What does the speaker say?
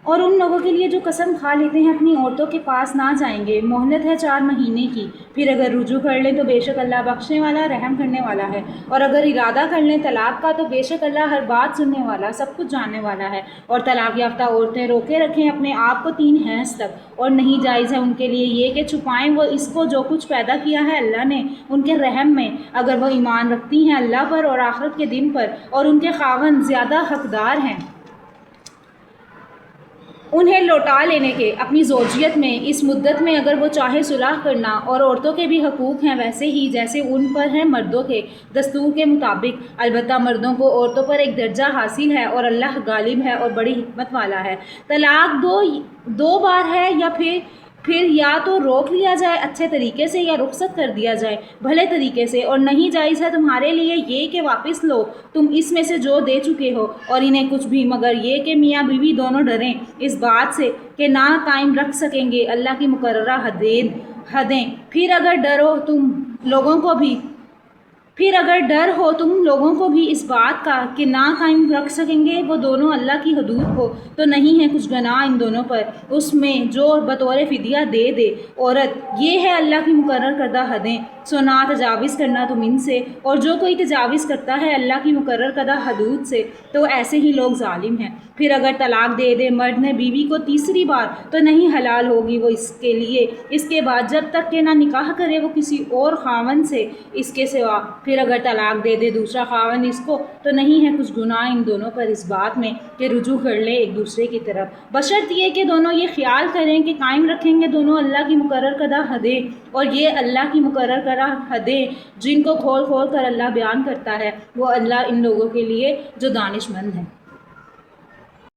اور ان لوگوں کے لیے جو قسم کھا لیتے ہیں اپنی عورتوں کے پاس نہ جائیں گے، مہلت ہے 4 مہینے کی، پھر اگر رجوع کر لیں تو بے شک اللہ بخشنے والا رحم کرنے والا ہے، اور اگر ارادہ کر لیں طلاق کا تو بے شک اللہ ہر بات سننے والا سب کچھ جاننے والا ہے۔ اور طلاق یافتہ عورتیں روکے رکھیں اپنے آپ کو 3 حیض تک، اور نہیں جائز ہے ان کے لیے یہ کہ چھپائیں وہ اس کو جو کچھ پیدا کیا ہے اللہ نے ان کے رحم میں، اگر وہ ایمان رکھتی ہیں اللہ پر اور آخرت کے دن پر، اور ان کے خاوند زیادہ حقدار ہیں انہیں لوٹا لینے کے اپنی زوجیت میں اس مدت میں، اگر وہ چاہے صلح کرنا، اور عورتوں کے بھی حقوق ہیں ویسے ہی جیسے ان پر ہیں مردوں کے، دستور کے مطابق، البتہ مردوں کو عورتوں پر ایک درجہ حاصل ہے اور اللہ غالب ہے اور بڑی حکمت والا ہے۔ طلاق دو بار ہے یا پھر یا تو روک لیا جائے اچھے طریقے سے یا رخصت کر دیا جائے بھلے طریقے سے، اور نہیں جائز ہے تمہارے لیے یہ کہ واپس لو تم اس میں سے جو دے چکے ہو، اور انہیں کچھ بھی، مگر یہ کہ میاں بیوی دونوں ڈریں اس بات سے کہ نہ قائم رکھ سکیں گے اللہ کی مقررہ حدیں، پھر اگر ڈر ہو تم لوگوں کو بھی اس بات کا کہ نہ قائم رکھ سکیں گے وہ دونوں اللہ کی حدود کو، تو نہیں ہے کچھ گناہ ان دونوں پر اس میں جو بطور فدیہ دے عورت، یہ ہے اللہ کی مقرر کردہ حدیں، سو نہ تجاوز کرنا تم ان سے، اور جو کوئی تجاوز کرتا ہے اللہ کی مقرر کردہ حدود سے تو ایسے ہی لوگ ظالم ہیں۔ پھر اگر طلاق دے مرد نے بیوی کو تیسری بار تو نہیں حلال ہوگی وہ اس کے لیے اس کے بعد جب تک کہ نہ نکاح کرے وہ کسی اور خاوند سے اس کے سوا، پھر اگر طلاق دے دوسرا خاوند اس کو تو نہیں ہے کچھ گناہ ان دونوں پر اس بات میں کہ رجوع کر لیں ایک دوسرے کی طرف، بشرط یہ کہ دونوں یہ خیال کریں کہ قائم رکھیں گے دونوں اللہ کی مقرر کردہ حدیں، اور یہ اللہ کی مقرر کردہ حدیں جن کو کھول کر اللہ بیان کرتا ہے وہ اللہ ان لوگوں کے لیے جو دانش مند ہیں۔